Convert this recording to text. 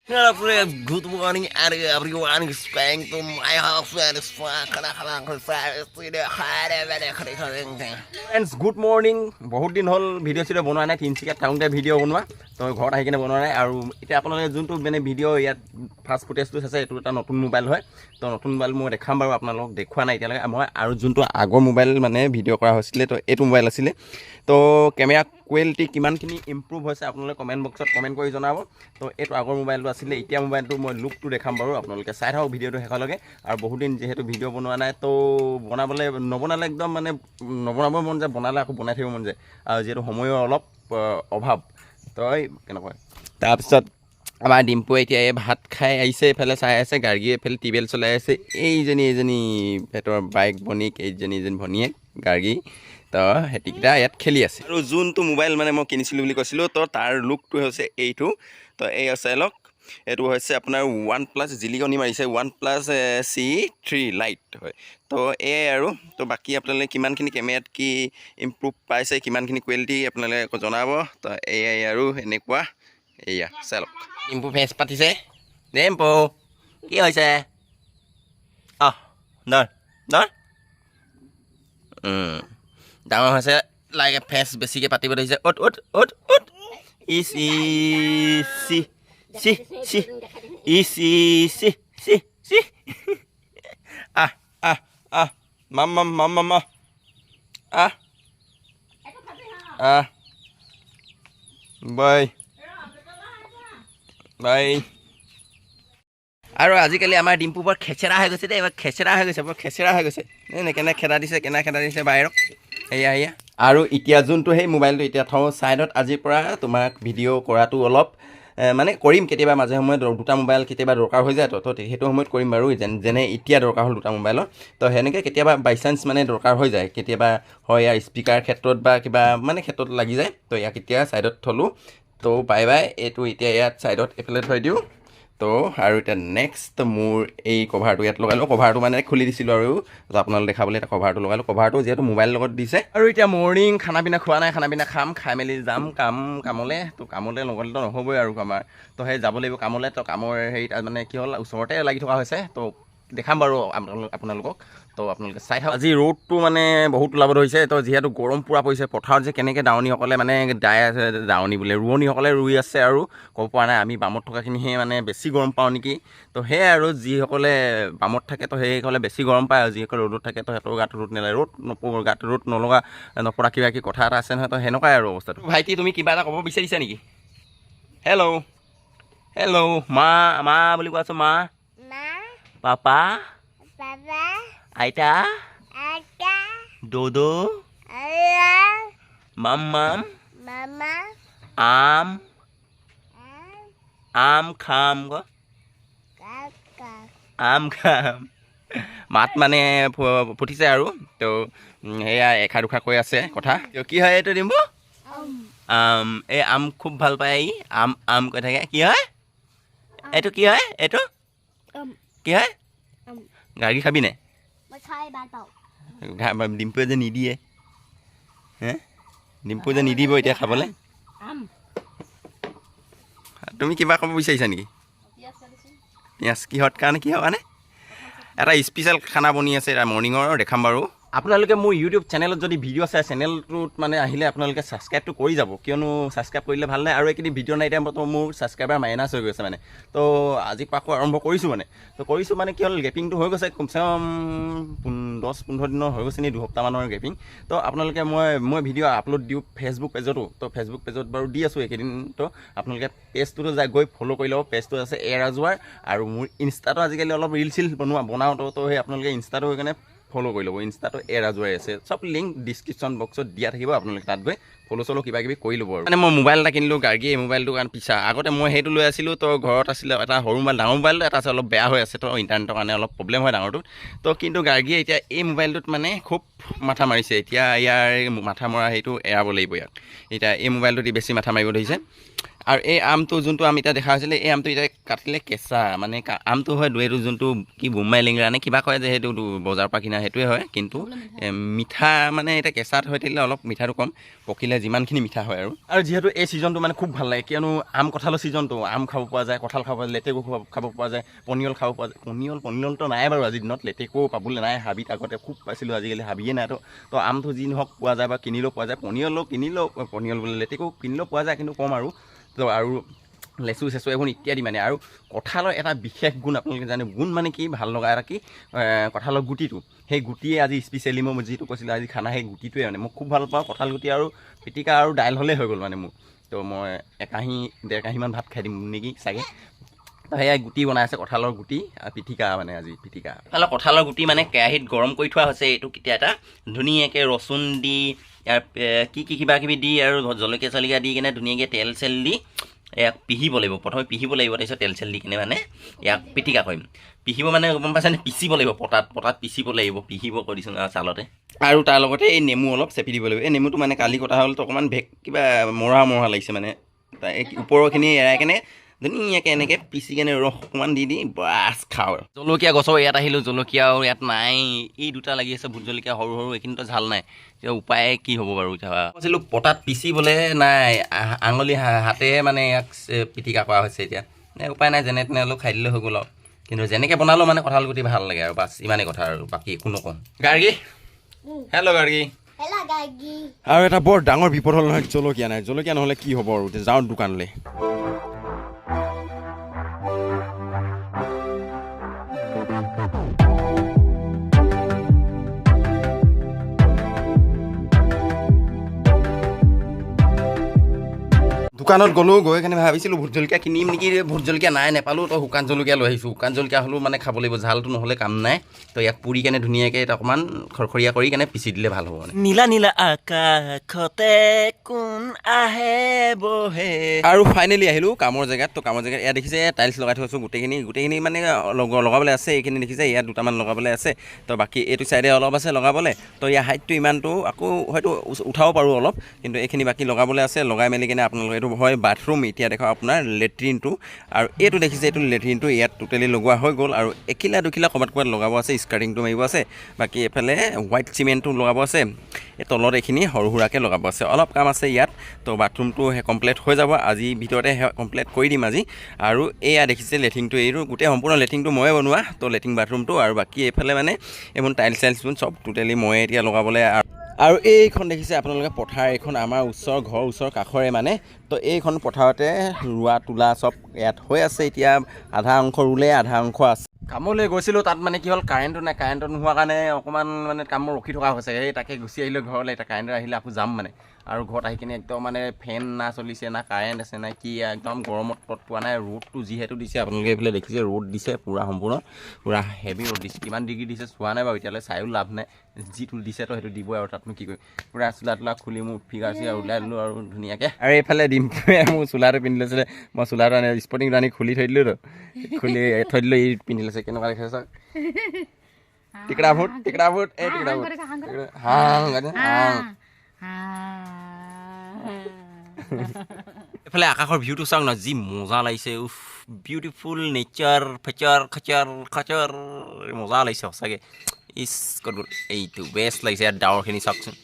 Good morning, everyone. It's going to my house and it's friends good morning বহুত দিন হ'ল video' চিডিঅ' বনোৱা নাই তিনিচুকীয়াত থাকোঁতে ভিডিঅ' বনোৱা তো ঘৰত আহি কিনে বনোৱা নাই আৰু এতিয়া আপোনালোকে যোনটো মানে ভিডিঅ' ইয়াত ফাৰ্ষ্ট ফুটেজটো আছে এইটো এটা নতুন মোবাইল হয় তো নতুন মোবাইল মই দেখাম বাৰু আপোনালোকক দেখুওৱা নাই এতিয়ালৈকে মই আৰু যোনটো আগৰ মোবাইল মানে ভিডিঅ' কৰা হৈছিলে তো এইটো মোবাইল আছিলে তো কেমেৰা কোৱালিটি কিমানখিনি ইম্প্ৰুভ হৈছে আপোনালোকে কমেণ্ট বক্সত কমেণ্ট কৰি জনাব তো এইটো আগৰ মোবাইলটো আছিলে এতিয়া মোবাইলটো মই লুকটো দেখাম বাৰু আপোনালোকে চাই থাকক ভিডিঅ'টো শেষলৈকে আৰু বহুত দিন যিহেতু ভিডিঅ' বনোৱা নাই তো নবনালে একদম মানে নবনাব মন যায় বনালে আকৌ বনাই থাকিব মন যায় আৰু যিহেতু সময়ৰ অলপ অভাৱ তই কেনেকুৱা তাৰপিছত আমাৰ ডিম্পুৱে এতিয়া এই ভাত খাই আহিছে এইফালে চাই আছে গাৰ্গীয়ে এইফালে টিউবেল চলাই আছে এইজনী পেটৰ বাইক ভনীক এইজনী ভনীয়েক গাৰ্গী তো সেটিকেইটা ইয়াত খেলি আছে আৰু যোনটো মোবাইল মানে মই কিনিছিলোঁ বুলি কৈছিলোঁ তো তাৰ লুকটো হৈছে এইটো তো এই চাই লওক এইটো হৈছে আপোনাৰ OnePlus জিলিকনি মাৰিছে OnePlus C3 লাইট হয় তো এয়াই আৰু তো বাকী আপোনালোকে কিমানখিনি কেমেৰাত কি ইম্প্ৰুভ পাইছে কিমানখিনি কোৱালিটি আপোনালোকে জনাব তো এয়াই আৰু এনেকুৱা এয়া চাই লওক ডিম্পু ফেচ পাতিছে ডিম্পু কি হৈছে ধৰ ডাঙৰ হৈছে লাগে ফেচ বেছিকৈ পাতিব ধৰিছে অ'ত ইচ চি চি চি চি চি চি চি মাম বাই আৰু আজিকালি আমাৰ ডিম্পু বৰ খেচেৰা হৈ গৈছে দেই খেচেৰা হৈ গৈছে কেনে খেদা দিছে বাহিৰক এয়া আৰু এতিয়া যোনটো সেই মোবাইলটো এতিয়া থওঁ ছাইডত আজিৰ পৰা তোমাক ভিডিঅ' কৰাটো অলপ মানে কৰিম কেতিয়াবা মাজে সময়ত দুটা মোবাইল কেতিয়াবা দৰকাৰ হৈ যায় তো সেইটো সময়ত কৰিম বাৰু যেনে এতিয়া দৰকাৰ হ'ল দুটা মোবাইলৰ তো সেনেকৈ কেতিয়াবা বাই চান্স মানে দৰকাৰ হৈ যায় কেতিয়াবা হয় ইয়াৰ স্পীকাৰ ক্ষেত্ৰত বা কিবা মানে ক্ষেত্ৰত লাগি যায় তো ইয়াক এতিয়া ছাইডত থ'লোঁ তো বাই এইটো এতিয়া ইয়াত ছাইডত এইফালে থৈ দিওঁ তো আৰু এতিয়া নেক্সট মোৰ এই কভাৰটো ইয়াত লগালোঁ কভাৰটো মানে খুলি দিছিলোঁ আৰু আপোনালোকে দেখাবলৈ এটা কভাৰটো লগালোঁ কভাৰটো যিহেতু মোবাইল লগত দিছে আৰু এতিয়া মৰ্ণিং খানা পিনা খোৱা নাই খানা পিনা খাই মেলি যাম কামলৈ তো কামলৈ নগ'লেতো নহ'বই আৰু আমাৰ তো সেই যাব লাগিব কামলৈ তো কামৰ হেৰিত মানে কি হ'ল ওচৰতে লাগি থকা হৈছে তো দেখাম বাৰু আপোনালোকক তো আপোনালোকে চাই থাকক আজি ৰ'দটো মানে বহুত ওলাব ধৰিছে তো যিহেতু গৰম পূৰা পৰিছে পথাৰত যে কেনেকৈ দাৱনীসকলে মানে দাই আছে দাৱনী বোলে ৰোৱনীসকলে ৰুই আছে আৰু ক'ব পৰা নাই আমি বামত থকাখিনিহে মানে বেছি গৰম পাওঁ নেকি তো সেয়াই আৰু যিসকলে বামত থাকে তো সেইসকলে বেছি গৰম পায় আৰু যিসকলে ৰ'দত থাকে তো সিহঁতৰ গাত ৰ'দ নেলাগে গাত ৰ'দ নপৰা কিবা কথা এটা আছে নহয় তো সেনেকুৱাই আৰু অৱস্থাটো ভাইটি তুমি কিবা এটা ক'ব বিচাৰিছা নেকি হেল্ল' মা বুলি কোৱাছো মা পাপা আইতা দোদো মাম আম খাম মাত মানে ফুটিছে আৰু তো সেয়া এষাৰ দুষাৰ কৈ আছে কথা কি হয় এইটো ডিম্বু এই আম খুব ভাল পায় আম কৈ থাকে কি হয় এইটো কি হয় এইটো কি হয় গাড়ী খাবি নে ডিম্পুৱে যে নিদিয়ে ডিম্পু যে নিদিব এতিয়া খাবলৈ তুমি কিবা ক'ব বিচাৰিছা নেকি পিঁয়াজ কিহৰ কাৰণে এটা স্পেচিয়েল খানা বনি আছে এটা মৰ্ণিঙৰ দেখাম বাৰু আপোনালোকে মোৰ ইউটিউব চেনেলত যদি ভিডিঅ' চাই চেনেলটোত মানে আহিলে আপোনালোকে ছাবস্ক্ৰাইবটো কৰি যাব কিয়নো ছাবস্ক্ৰাইব কৰিলে ভাল নাই আৰু এইখিনি ভিডিঅ' নাই টাইমত মোৰ ছাবস্ক্ৰাইবাৰ মাইনাছ হৈ গৈছে মানে তো আজি পৰা আকৌ আৰম্ভ কৰিছোঁ মানে কি হ'ল গেপিংটো হৈ গৈছে কমচে কম 10-15 দিনৰ হৈ গৈছে নি দুসপ্তাহমানৰ গেপিং তো আপোনালোকে মই ভিডিঅ' আপলোড দিওঁ ফেচবুক পেজতো তো ফেচবুক পেজত বাৰু দি আছোঁ এইকেইদিন তো আপোনালোকে পেজটোতো গৈ ফ'ল' কৰি ল'ব পেজটো আছে এৰাজোৱাৰ আৰু মোৰ ইনষ্টাটো আজিকালি অলপ ৰিল চিল বনাওঁ তো সেই আপোনালোকে ইনষ্টাটো হৈ কাৰণে ফ'ল' কৰি ল'ব ইনষ্টাটো এৰাজোৱাই আছে চব লিংক ডিছক্ৰিপশ্যন বক্সত দিয়া থাকিব আপোনালোকে তাত গৈ ফ'ল' কিবা কিবি কৰি ল'ব আৰু মানে মই মোবাইল এটা কিনিলোঁ গাৰ্গী এই মোবাইলটো কাৰণ পিছা আগতে মই সেইটো লৈ আছিলোঁ তো ঘৰত আছিলে এটা সৰু মোবাইল ডাঙৰ মোবাইলটো এটা আছে অলপ বেয়া হৈ আছে তো ইণ্টাৰনেটৰ কাৰণে অলপ প্ৰব্লেম হয় ডাঙৰটোত তো কিন্তু গাৰ্গীয়ে এতিয়া এই মোবাইলটোত মানে খুব মাথা মাৰিছে এতিয়া ইয়াৰ মাথা মৰা সেইটো এৰাব লাগিব ইয়াক এতিয়া এই মোবাইলটো দি বেছি মাথা মাৰিব ধৰিছে আৰু এই আমটো যোনটো আম এতিয়া দেখা হৈছিলে এই আমটো এতিয়া কাটিলে কেঁচা মানে আমটো হয় এইটো যোনটো কি বোম্বাই লেঙেৰা নে কিবা কয় যে সেইটো বজাৰৰ পৰা কিনা সেইটোৱে হয় কিন্তু মিঠা মানে এতিয়া কেঁচাত হৈ থাকিলে অলপ মিঠাটো কম পকিলে যিমানখিনি মিঠা হয় আৰু যিহেতু এই ছিজনটো মানে খুব ভাল লাগে কিয়নো আম কঁঠালৰ ছিজনটো আম খাব পৰা যায় কঁঠাল খাব পৰা যায় লেটেকু খাব পৰা যায় পনিয়ল খাব পৰা যায় পনিয়লটো নাই বাৰু আজিৰ দিনত লেটেকু পাবলৈ নাই হাবিত আগতে খুব পাইছিলোঁ আজিকালি হাবিয়ে নাই তো আমটো যি নহওক পোৱা যায় বা কিনিলেও পোৱা যায় পনিয়ল বোলে লেটেকু কিনিলেও পোৱা যায় কিন্তু কম আৰু তো আৰু লেচু চেচু এইবোৰ ইত্যাদি মানে আৰু কঁঠালৰ এটা বিশেষ গুণ আপোনালোকে জানে গুণ মানে কি ভাল লগা এটা কি কঁঠালৰ গুটিটো সেই গুটিয়ে আজি স্পেচিয়েলি মই যিটো কৈছিলোঁ আজি খানা সেই গুটিটোৱে মানে মই খুব ভাল পাওঁ কঁঠাল গুটি আৰু পিটিকা আৰু দাইল হ'লেই হৈ গ'ল মানে মোৰ তো মই ডেৰ কাঁহীমান ভাত খাই দিম নেকি চাগে তো সেয়া গুটি বনাই আছে কঁঠালৰ গুটি পিটিকা মানে আজি পিটিকা কঁঠালৰ গুটি মানে কেৰাহীত গৰম কৰি থোৱা হৈছে এইটো কেতিয়া এটা ধুনীয়াকৈ ৰচুন দি ইয়াৰ কি কিবা কিবি দি আৰু জলকীয়া চলকীয়া দি কিনে ধুনীয়াকৈ তেল চেল দি ইয়াক পিহিব লাগিব প্ৰথমে পিহিব লাগিব তাৰপিছত তেল চেল দি কিনে মানে ইয়াক পিটিকা কৰিম পিহিব মানে গম পাইছেনে পিচিব লাগিব পটাত পিচিব লাগিব পিহিব কৈ দিছোঁ চালতে আৰু তাৰ লগতে এই নেমু অলপ চেপি দিব লাগিব এই নেমুটো মানে কালি কটা হ'লতো অকণমান কিবা মৰা লাগিছে মানে ওপৰৰখিনি এৰাই কেনে ধুনীয়াকৈ এনেকৈ পিচি কেনে ৰস অকণমান দি বাছ খাওঁ আৰু জলকীয়া গছৰ ইয়াত আহিলোঁ জলকীয়াও ইয়াত নাই এই দুটা লাগি আছে ভোট জলকীয়া সৰু এইখিনিতো ঝাল নাই এতিয়া উপায় কি হ'ব বাৰু এতিয়া কৈছিলোঁ পটাত পিচিবলৈ নাই আঙুলি হাতেহে মানে ইয়াক পিটিকা কৰা হৈছে এতিয়া উপায় নাই যেনে তেনে অলপ খাই দিলে হৈ গ'ল আৰু কিন্তু যেনেকৈ বনালেও মানে কঁঠাল গুটি ভাল লাগে আৰু বাছ ইমানেই কথা আৰু বাকী একো নকওঁ গাৰ্গী হেল্ল' গাৰ্গী আৰু এটা বৰ ডাঙৰ বিপদ হ'ল নহয় জলকীয়া নহ'লে কি হ'ব আৰু যাওঁ দোকানলৈ দোকানত গ'লোঁ গৈ কেনে ভাবিছিলোঁ ভোট জলকীয়া কিনিম নেকি ভোট জলকীয়া নাই নেপালোঁ তো শুকান জলকীয়া লৈ আহিছোঁ শুকান জলকীয়া হ'লেও মানে খাব লাগিব ঝালটো নহ'লে কাম নাই তো ইয়াক পুৰি কেনে ধুনীয়াকৈ অকণমান খৰখৰীয়া কৰি কেনে পিচি দিলে ভাল হ'ব মানে নীলা নীলা আকাশতে কোন আহে বহে আৰু ফাইনেলি আহিলোঁ কামৰ জেগাত তো কামৰ জেগাত ইয়াত দেখিছে টাইলছ লগাই থৈছোঁ গোটেইখিনি মানে লগাবলৈ আছে এইখিনি দেখিছে ইয়াত দুটামান লগাবলৈ আছে তো বাকী এইটো ছাইডে অলপ আছে লগাবলৈ তো ইয়াৰ হাইটটো ইমানটো আকৌ হয়তো উঠাব পাৰোঁ অলপ কিন্তু এইখিনি বাকী লগাবলৈ আছে লগাই মেলি কেনে আপোনালোকে এইটো হয় বাথৰুম এতিয়া দেখা আপোনাৰ লেট্ৰিনটো আৰু এইটো দেখিছে এইটো লেট্ৰিনটো ইয়াত টোটেলি লগোৱা হৈ গ'ল আৰু এখিলা দুখিলা ক'ৰবাত লগাব আছে স্কাৰ্টিংটো মাৰিব আছে বাকী এইফালে হোৱাইট চিমেণ্টটো লগাব আছে এই তলত এইখিনি সৰু সুৰাকৈ লগাব আছে অলপ কাম আছে ইয়াত তো বাথৰুমটো কমপ্লিট হৈ যাব আজিৰ ভিতৰতে কমপ্লিট কৰি দিম আজি আৰু এয়া দেখিছে লেট্ৰিনটো এইটো গোটেই সম্পূৰ্ণ লেট্ৰিনটো ময়ে বনোৱা তো লেট্ৰিন বাথৰুমটো আৰু বাকী এইফালে মানে এইবোৰ টাইলছ চব টোটেলি ময়ে এতিয়া লগাবলৈ আৰু এইখন দেখিছে আপোনালোকে পথাৰ এইখন আমাৰ ঘৰৰ ওচৰ কাষৰে মানে তো এইখন পথাৰতে ৰোৱা তোলা চব ইয়াত হৈ আছে এতিয়া আধা অংশ ৰুলে আধা অংশ আছে কামলৈ গৈছিলোঁ তাত মানে কি হ'ল কাৰেণ্টটো নাই কাৰেণ্টটো নোহোৱাৰ কাৰণে অকণমান মানে কামবোৰ ৰখি থকা হৈছে সেই তাকে গুচি আহিলোঁ ঘৰলৈ এতিয়া কাৰেণ্ট আহিলে আকৌ যাম মানে আৰু ঘৰত আহি কিনে একদম মানে ফেন না চলিছে না কাৰেণ্ট আছে না কি একদম গৰমত তত পোৱা নাই ৰ'দটো যিহেতু দিছে আপোনালোকে এইফালে দেখিছে ৰ'দ দিছে পূৰা হেভি ৰ'দ দিছে কিমান ডিগ্ৰী দিছে চোৱা নাই বাৰু এতিয়ালৈ চায়ো লাভ নাই যিটো দিছে তো সেইটো দিবই আৰু তাতনো কি কৰিম পূৰা চোলা তোলা খুলি মোৰ ফিগাৰ চিগাৰ ওলাই দিলোঁ আৰু ধুনীয়াকৈ আৰু এইফালে ডিম্পুৱে মোৰ চোলাটো পিন্ধি লৈছিলে মই চোলাটো আনি স্পৰ্টিংটো আনি খুলি থৈ দিলোঁ এই পিন্ধি লৈছে কেনেকুৱা দেখিছে চাওক টিকৰা ভোট এই টিকৰা ভোট এইফালে আকাশৰ ভিউটো চাওক ন যি মজা লাগিছে উফ বিউটিফুল নেচাৰ খাচাৰ মজা লাগিছে সঁচাকৈ ইচ ক'ত গ'ল এইটো বেষ্ট লাগিছে ইয়াত ডাৱৰখিনি চাওকচোন